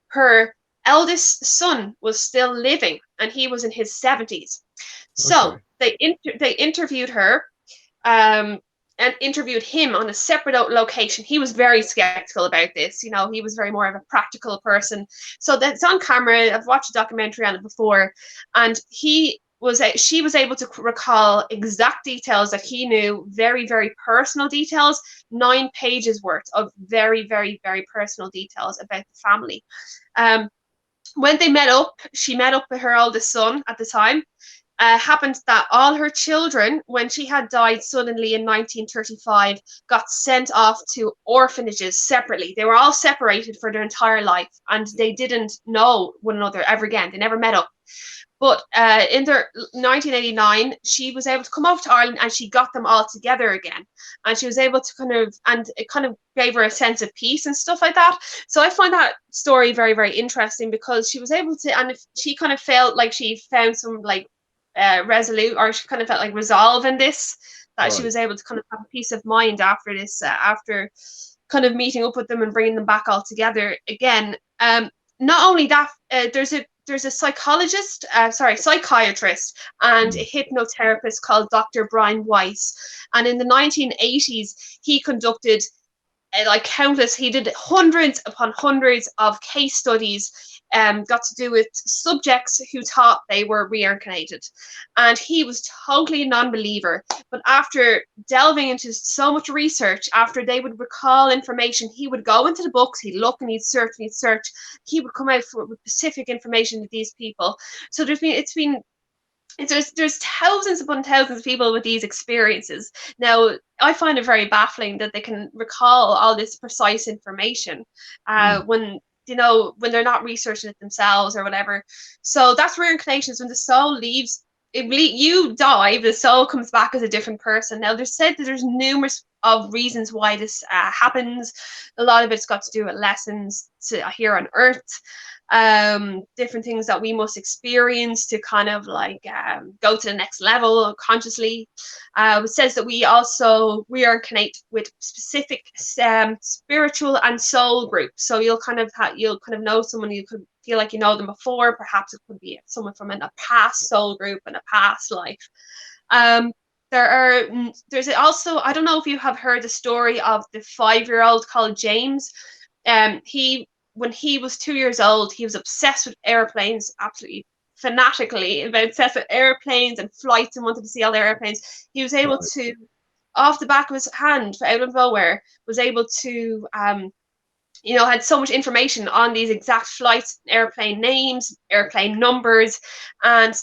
Her eldest son was still living, and he was in his 70s. So they interviewed her. And interviewed him on a separate location. He was very skeptical about this. You know, he was very more of a practical person. So that's on camera. I've watched a documentary on it before, and she was able to recall exact details that he knew, very, very personal details, 9 pages worth of very, very, very personal details about the family. When they met up, she met up with her oldest son at the time. Happened that all her children, when she had died suddenly in 1935, got sent off to orphanages separately. They were all separated for their entire life, and they didn't know one another ever again. They never met up. But in 1989, she was able to come over to Ireland, and she got them all together again. And she was able to and it kind of gave her a sense of peace and stuff like that. So I find that story very, very interesting, because she was able to, and she kind of felt like she found some like resolute, or she kind of felt like resolve in this, that she was able to kind of have a peace of mind after this, after kind of meeting up with them and bringing them back all together again. Not only that, there's a psychiatrist and a hypnotherapist called Dr. Brian Weiss, and in the 1980s he conducted he did hundreds upon hundreds of case studies, got to do with subjects who thought they were reincarnated. And he was totally a non-believer. But after delving into so much research, after they would recall information, he would go into the books, he'd look and he'd search. He would come out with specific information to these people. So there's thousands upon thousands of people with these experiences. Now, I find it very baffling that they can recall all this precise information when they're not researching it themselves or whatever. So that's reincarnations. When the soul leaves, you die, the soul comes back as a different person. Now, there's said that there's numerous of reasons why this happens. A lot of it's got to do with lessons here on Earth. Different things that we must experience to kind of go to the next level consciously. It says that we also reincarnate with specific spiritual and soul groups. So you'll kind of know someone, you could feel like you know them before. Perhaps it could be someone from a past soul group in a past life. There's also, I don't know if you have heard the story of the 5-year-old called James. When he was 2 years old, he was obsessed with airplanes, absolutely fanatically obsessed with airplanes and flights, and wanted to see all the airplanes. He was able to, off the back of his hand, out of nowhere, was able to, had so much information on these exact flights, airplane names, airplane numbers, and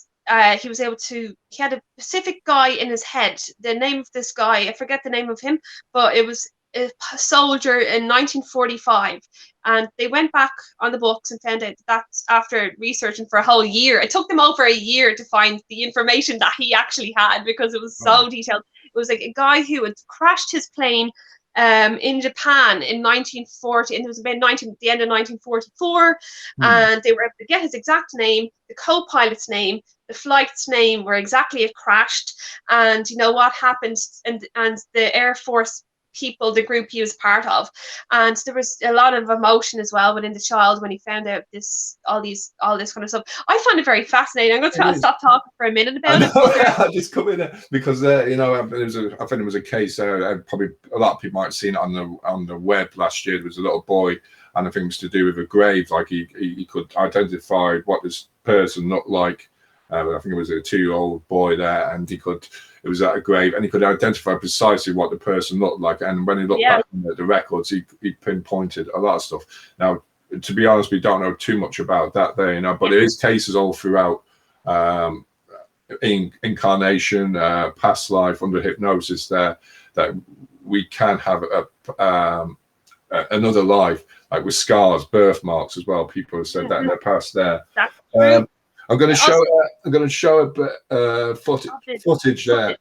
he was able to, he had a specific guy in his head. The name of this guy, I forget the name of him, but it was a soldier in 1945, and they went back on the books and found out that after researching for a whole year, it took them over a year to find the information that he actually had, because it was so detailed. It was like a guy who had crashed his plane in Japan in 1940, and it was about the end of 1944, and they were able to get his exact name, the co-pilot's name, the flight's name, where exactly it crashed, and what happened, and the Air Force people, the group he was part of. And there was a lot of emotion as well within the child when he found out all this kind of stuff. I find it very fascinating. I'm going to stop talking for a minute about it. I'll just come in because I think it was a case. Probably a lot of people might have seen it on the web last year. There was a little boy, and I think it was to do with a grave. Like he could identify what this person looked like. I think it was a 2-year-old boy there, and it was at a grave, and he could identify precisely what the person looked like. And when he looked back at the records, he pinpointed a lot of stuff. Now, to be honest, we don't know too much about that there, but there is cases all throughout incarnation, past life under hypnosis there, that we can have another life, like with scars, birthmarks as well. People have said that in the past there. That's true. I'm going to show a bit footage there.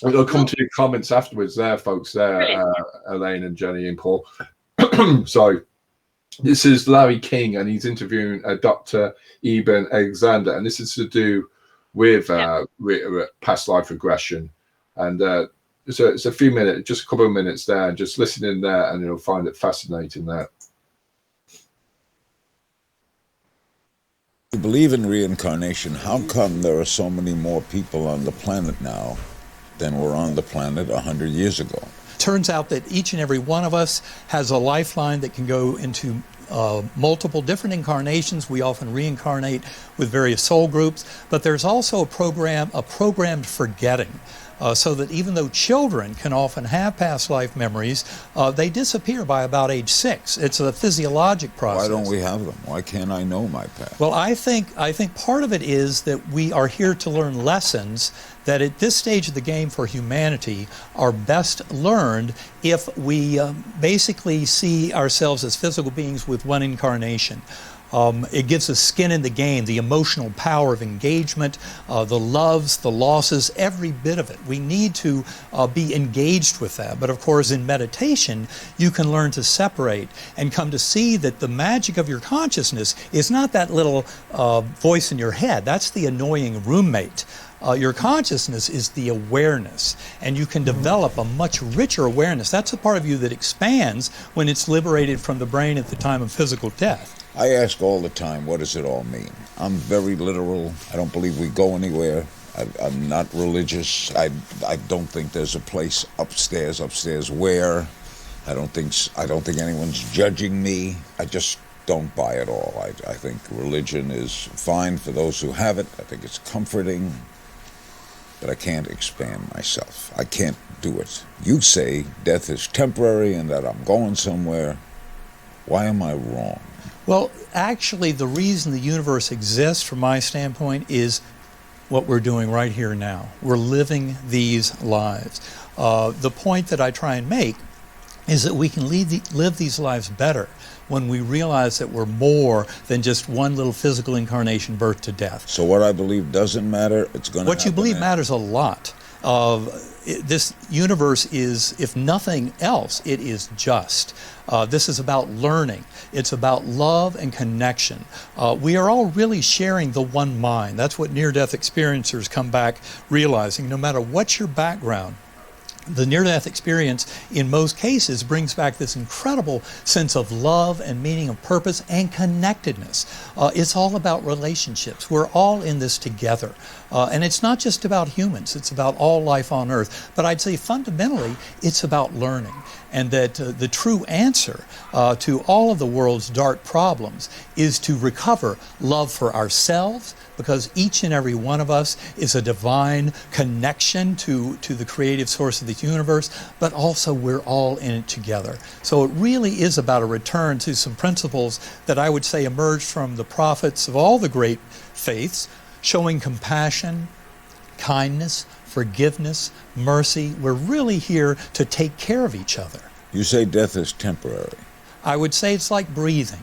It'll come to your comments afterwards there, folks, there, Elaine and Jenny and Paul. So this is Larry King, and he's interviewing Dr. Eben Alexander, and this is to do with past life regression. And it's a few minutes, just a couple of minutes there, and just listen in there, and you'll find it fascinating there. You believe in reincarnation. How come there are so many more people on the planet now than were on the planet 100 years ago? Turns out that each and every one of us has a lifeline that can go into multiple different incarnations. We often reincarnate with various soul groups, but there's also a programmed forgetting. So that even though children can often have past life memories, they disappear by about age 6. It's a physiologic process. Why don't we have them? Why can't I know my past? Well, I think part of it is that we are here to learn lessons that at this stage of the game for humanity are best learned if we basically see ourselves as physical beings with one incarnation. It gives us skin in the game, the emotional power of engagement, the loves, the losses, every bit of it. We need to be engaged with that. But of course, in meditation, you can learn to separate and come to see that the magic of your consciousness is not that little voice in your head. That's the annoying roommate. Your consciousness is the awareness, and you can develop a much richer awareness. That's a part of you that expands when it's liberated from the brain at the time of physical death. I ask all the time, what does it all mean? I'm very literal. I don't believe we go anywhere. I'm not religious. I don't think there's a place upstairs where. I don't think anyone's judging me. I just don't buy it all. I think religion is fine for those who have it. I think it's comforting. But I can't expand myself. I can't do it. You say death is temporary and that I'm going somewhere. Why am I wrong? Well, actually, the reason the universe exists, from my standpoint, is what we're doing right here now. We're living these lives. The point that I try and make is that we can live these lives better when we realize that we're more than just one little physical incarnation, birth to death. So what I believe doesn't matter, it's going to What you believe matters a lot. This universe is, if nothing else, it is just. This is about learning. It's about love and connection. We are all really sharing the one mind. That's what near-death experiencers come back realizing. No matter what your background, the near-death experience, in most cases, brings back this incredible sense of love and meaning of purpose and connectedness. It's all about relationships. We're all in this together. And it's not just about humans. It's about all life on Earth. But I'd say fundamentally, it's about learning. And that the true answer to all of the world's dark problems is to recover love for ourselves, because each and every one of us is a divine connection to the creative source of the universe, but also we're all in it together. So it really is about a return to some principles that I would say emerged from the prophets of all the great faiths, showing compassion, kindness, forgiveness, mercy. We're really here to take care of each other. You say death is temporary. I would say it's like breathing.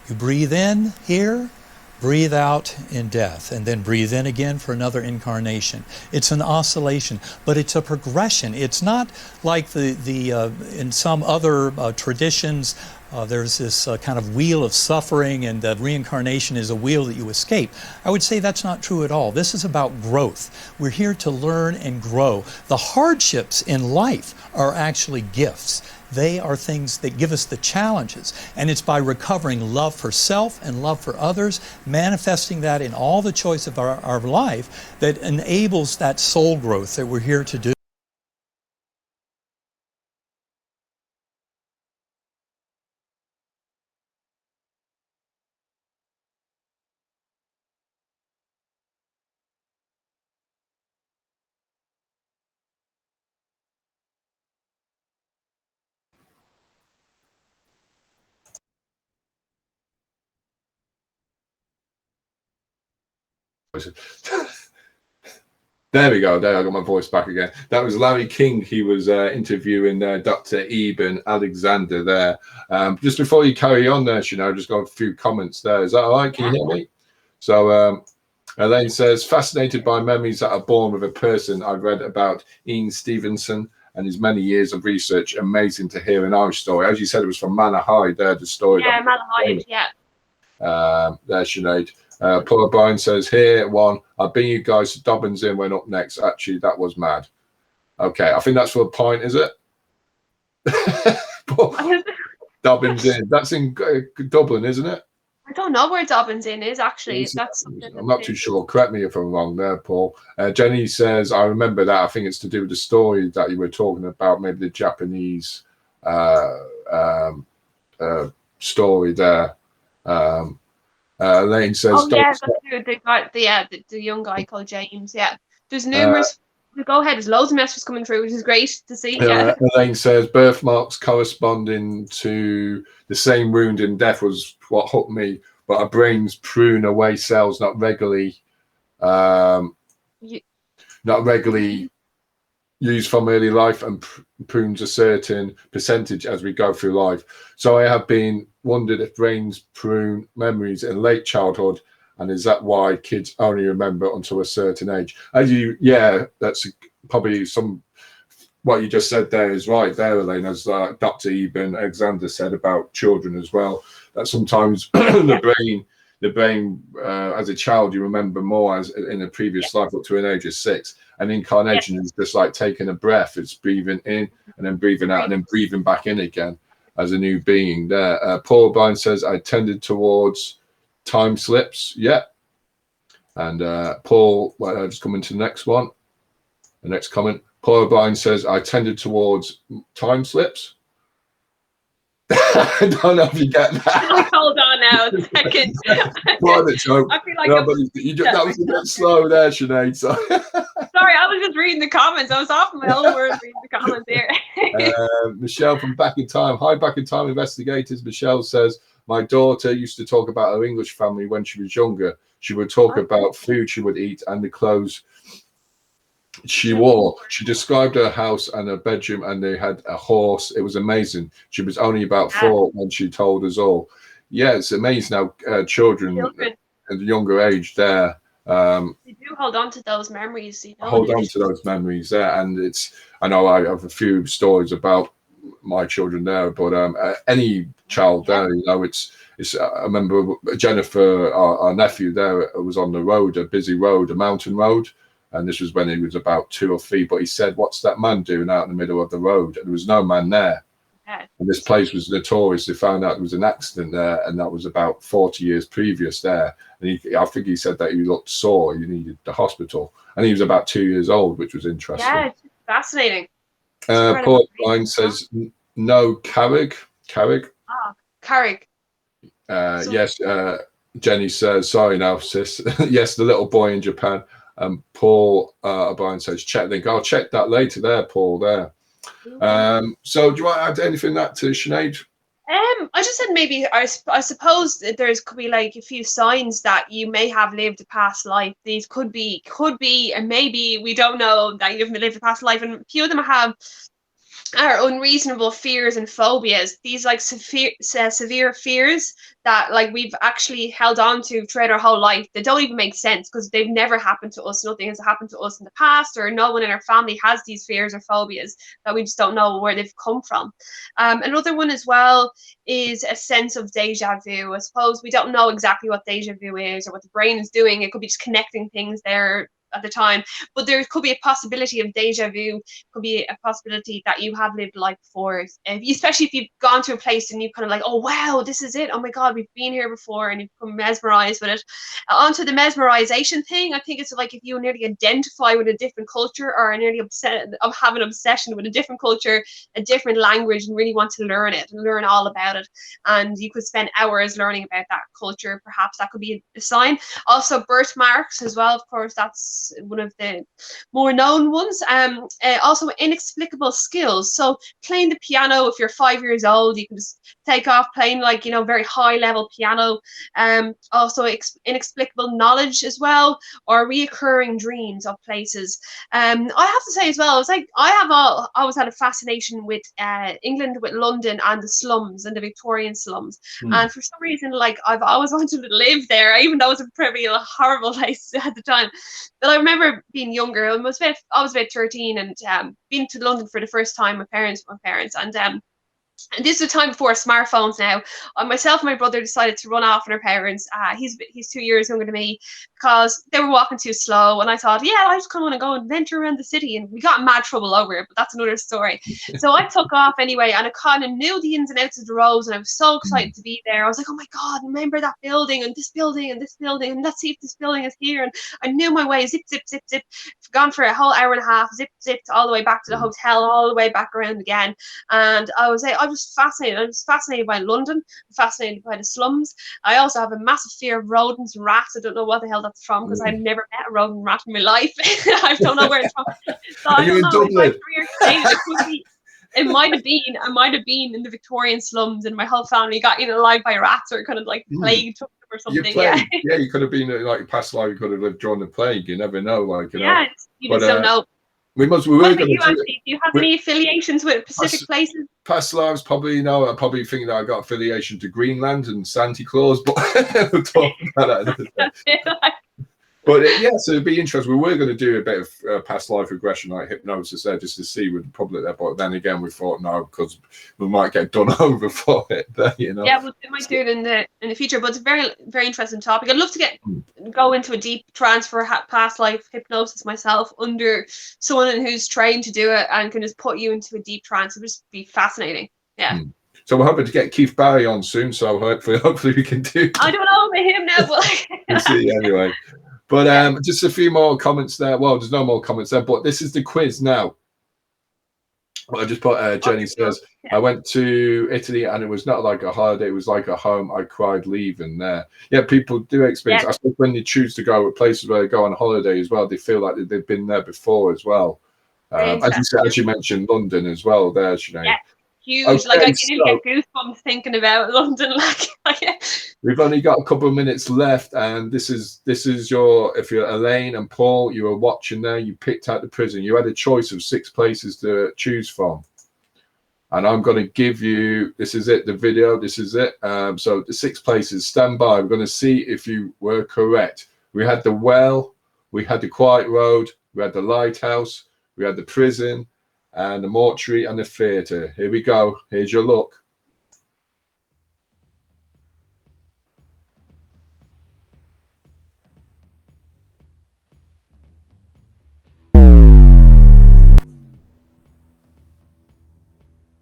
You breathe in here, breathe out in death, and then breathe in again for another incarnation. It's an oscillation, but it's a progression. It's not like in some other traditions, there's this kind of wheel of suffering, and that reincarnation is a wheel that you escape. I would say that's not true at all. This is about growth. We're here to learn and grow. The hardships in life are actually gifts. They are things that give us the challenges, and it's by recovering love for self and love for others, manifesting that in all the choice of our life, that enables that soul growth that we're here to do. There we go. There, I got my voice back again. That was Larry King. He was interviewing Dr. Eben Alexander there. Just before you carry on there, Sinead, just got a few comments there. Is that all right? Can you hear me? So Elaine says, fascinated by memories that are born with a person. I've read about Ian Stevenson and his many years of research. Amazing to hear an Irish story. As you said, it was from Malahide there, the story. Yeah, Malahide, yeah. There, Sinead. Paul O'Brien says, here, one, I'll bring you guys to Dobbins Inn when up next. Actually, that was mad. Okay, I think that's for a pint, is it? Dobbins Inn. That's in Dublin, isn't it? I don't know where Dobbins Inn is, actually. I'm not too sure. Correct me if I'm wrong there, Paul. Jenny says, I remember that. I think it's to do with the story that you were talking about, maybe the Japanese story there. Elaine says, oh yeah, the young guy called James. Yeah, there's numerous. Go ahead. There's loads of messages coming through, which is great to see. Yeah. Elaine says birthmarks corresponding to the same wound in death was what hooked me, but our brains prune away cells not regularly used from early life and prunes a certain percentage as we go through life. So I have been wondered if brains prune memories in late childhood, and is that why kids only remember until a certain age? That's probably what you just said there is right there, Elaine, as Dr. Eben Alexander said about children as well, that sometimes the brain as a child you remember more as in a previous life up to an age of 6. And incarnation is just like taking a breath. It's breathing in and then breathing out and then breathing back in again as a new being there. Paul O'Brien says, I tended towards time slips. Yeah. And Paul, well, I'll just come into the next one. The next comment. Paul O'Brien says, I tended towards time slips. I don't know if you get that. Hold on now a second. What a joke. I feel like that was a bit slow there, Sinead. So. Sorry, I was just reading the comments. I was off my own words reading the comments here. Michelle from Back in Time. Hi, Back in Time investigators. Michelle says, my daughter used to talk about her English family when she was younger. She would talk about food she would eat and the clothes she wore. She described her house and her bedroom, and they had a horse. It was amazing. She was only about 4 when she told us all. Yeah, it's amazing how children at a younger age there. You do hold on to those memories. Hold on to those memories there, and I know I have a few stories about my children there, but any child there, I remember Jennifer, our nephew there, was on the road, a busy road, a mountain road. And this was when he was about 2 or 3, but he said, what's that man doing out in the middle of the road? And there was no man there. Yeah. And this place was notorious. They found out there was an accident there, and that was about 40 years previous there. And I think he said that he looked sore, he needed the hospital. And he was about 2 years old, which was interesting. Yeah, it's fascinating. Paul Line says, no, Carrig. Ah, Carrig. Yes, Jenny says, sorry now, sis. Yes, the little boy in Japan. Paul O'Brien says, check. Think I'll check that later there, Paul, there. So do you want to add anything to Sinead? I just said maybe I suppose that could be like a few signs that you may have lived a past life. These could be, and maybe we don't know that you've lived a past life, and a few of them are unreasonable fears and phobias. These like severe fears that like we've actually held on to throughout our whole life. They don't even make sense because they've never happened to us. Nothing has happened to us in the past, or no one in our family has these fears or phobias that we just don't know where they've come from. Another one as well is a sense of deja vu. I suppose we don't know exactly what deja vu is or what the brain is doing. It could be just connecting things there at the time, but there could be a possibility of deja vu. Could be a possibility that you have lived life before, especially if you've gone to a place and you kind of like, oh wow, this is it, oh my god, we've been here before, and you've become mesmerized with it. Onto the mesmerization thing, I think it's like if you nearly identify with a different culture, or are nearly have an obsession with a different culture, a different language, and really want to learn it and learn all about it, and you could spend hours learning about that culture. Perhaps that could be a sign. Also birthmarks as well, of course, that's It's one of the more known ones. Also inexplicable skills. So playing the piano, if you're 5 years old, you can just take off playing like, you know, very high level piano. Also inexplicable knowledge as well, or reoccurring dreams of places. I have to say as well, it's like I have always had a fascination with England, with London and the slums and the Victorian slums. And for some reason, like I've always wanted to live there, even though it was a pretty horrible place at the time. But I remember being younger. I was about 13 and being to London for the first time with my parents, and this is the time before smartphones now. Myself and my brother decided to run off on our parents. He's 2 years younger than me, because they were walking too slow. And I thought, yeah, I just kind of want to go and venture around the city. And we got in mad trouble over it, but that's another story. So I took off anyway, and I kind of knew the ins and outs of the roads, and I was so excited to be there. I was like, oh my God, remember that building and this building and this building, and let's see if this building is here. And I knew my way, zip, zip, zip, zip. Gone for a whole hour and a half, zip, zipped all the way back to the hotel, all the way back around again. And I was just fascinated. I'm just fascinated by London. I'm fascinated by the slums. I also have a massive fear of rodents and rats. I don't know what the hell that's from, because I've never met a rodent and rat in my life. I don't know where it's from. So I don't know if my career changed. It might have been in the Victorian slums, and my whole family got eaten alive by rats, or kind of like plague took them or something. Yeah, you could have been like past life. You could have lived during the plague. You never know. Like, you know. Yeah, you just don't know. We were going to do you have any affiliations with specific places? Past lives, probably, you know, I probably think that I got affiliation to Greenland and Santa Claus, but we'll talk about that. But yeah, so it'd be interesting. We were going to do a bit of past life regression, like hypnosis there, just to see with the public there. But then again, we thought no, because we might get done over for it. There, you know. Yeah, we might do it in the future. But it's a very, very interesting topic. I'd love to go into a deep trance for past life hypnosis myself under someone who's trained to do it and can just put you into a deep trance. It would just be fascinating. Yeah. So we're hoping to get Keith Barry on soon. So hopefully we can do. I don't know about him now, but we'll see anyway. But just a few more comments there. Well, there's no more comments there, but this is the quiz now. Well, I just put, Jenny says, I went to Italy and it was not like a holiday. It was like a home. I cried leaving there. Yeah, people do experience, I suppose when you choose to go to places where they go on holiday as well, they feel like they've been there before as well. As you mentioned, London as well there, Sinead. Yeah. Huge, okay, like I can get goosebumps thinking about London. Like we've only got a couple of minutes left, and this is your, if you're Elaine and Paul, you were watching there, you picked out the prison. You had a choice of 6 places to choose from, and I'm going to give you, this is it, the video, this is it. So the 6 places, stand by. We're going to see if you were correct. We had the well, we had the quiet road, we had the lighthouse, we had the prison, and the mortuary and the theatre. Here we go. Here's your look.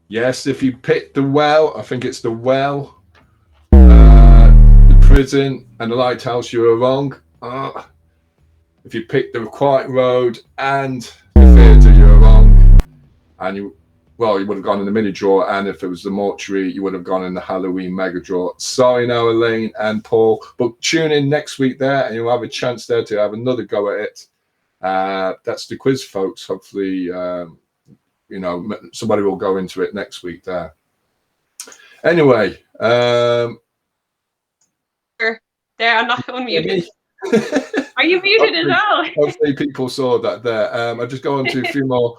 Yes, if you pick the well, I think it's the well, the prison and the lighthouse, you were wrong. If you pick the quiet road and the theatre, you were wrong. And you would have gone in the mini draw, and if it was the mortuary, you would have gone in the Halloween mega draw. Sorry now, Elaine and Paul, but tune in next week there, and you'll have a chance there to have another go at it. That's the quiz, folks. Hopefully, you know, somebody will go into it next week there. Anyway, there, I'm not unmuted. Are you muted as well? Hopefully people saw that there. I'll just go on to a few more.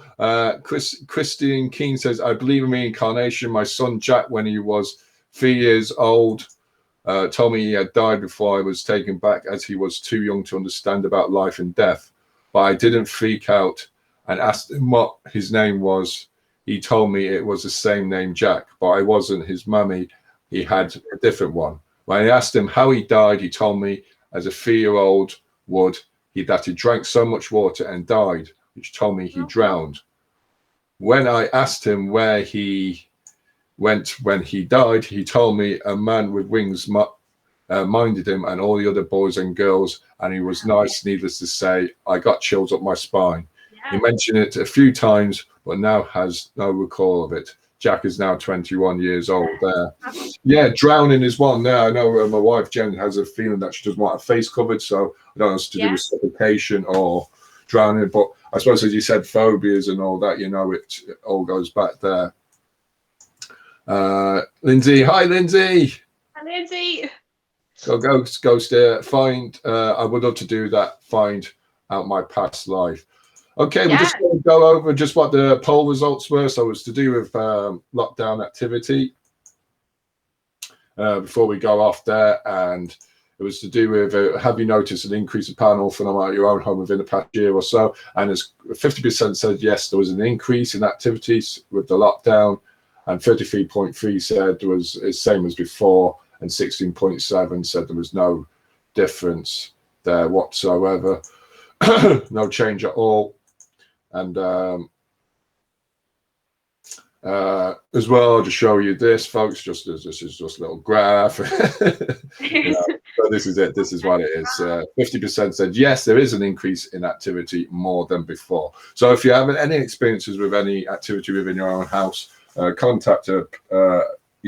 Christine Keane says, I believe in reincarnation. My son Jack, when he was 3 years old, told me he had died before I was taken back, as he was too young to understand about life and death. But I didn't freak out and asked him what his name was. He told me it was the same name, Jack, but I wasn't his mummy. He had a different one. When I asked him how he died, he told me as a 3-year-old would, that he drank so much water and died, which told me he drowned. When I asked him where he went when he died, he told me a man with wings minded him and all the other boys and girls, and he was nice. Needless to say, I got chills up my spine. He mentioned it a few times, but now has no recall of it. Jack is now 21 years old there. Yeah, drowning is one there. I know my wife Jen has a feeling that she doesn't want her face covered, so I don't know if it's to do with suffocation or drowning, but I suppose, as you said, phobias and all that, it all goes back there. Lindsay, hi Lindsay. Hi Lindsay. So GhostÉire, find, I would love to do that, find out my past life. Okay, we're just going to go over just what the poll results were. So it was to do with lockdown activity before we go off there. And it was to do with, have you noticed an increase of paranormal phenomena at your own home within the past year or so? And as 50% said yes, there was an increase in activities with the lockdown. And 33.3 said it was the same as before. And 16.7 said there was no difference there whatsoever. No change at all. And as well, to show you this, folks, this is just a little graph. So this is it. This is what it is. 50% said yes, there is an increase in activity more than before. So if you have any experiences with any activity within your own house, you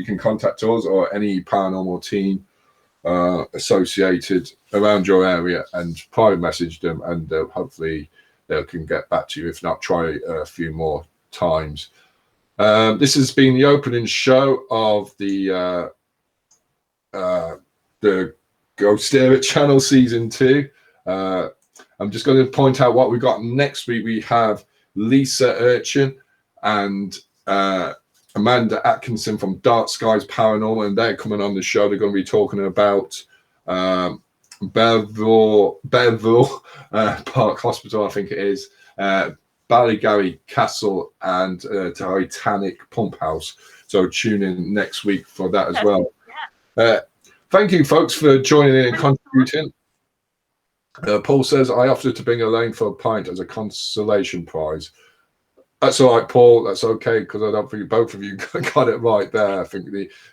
can contact us or any paranormal team associated around your area and private message them, and hopefully they can get back to you. If not, try a few more times. This has been the opening show of the GhostÉire Channel Season 2. I'm just going to point out what we got next week. We have Lisa Urchin and Amanda Atkinson from Dark Skies Paranormal, and they're coming on the show. They're going to be talking about Belleville Park Hospital, I think it is, Ballygarry Castle, and Titanic Pump House. So tune in next week for that as well. Thank you, folks, for joining in and contributing. Paul says, I offered to bring Elaine for a pint as a consolation prize. That's all right, Paul. That's okay, because I don't think both of you got it right there. I think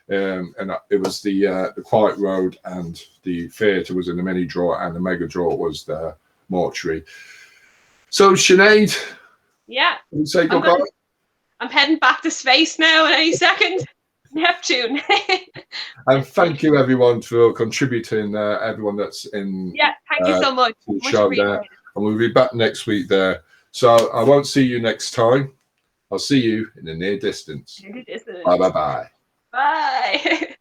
and it was the Quiet Road and the theatre was in the mini draw, and the mega draw was the mortuary. So Sinead, say goodbye. I'm heading back to space now in any second. Neptune. And thank you everyone for contributing. Everyone that's in thank you so much. The show there, and we'll be back next week there. So I won't see you next time. I'll see you in the near distance. Bye. Bye.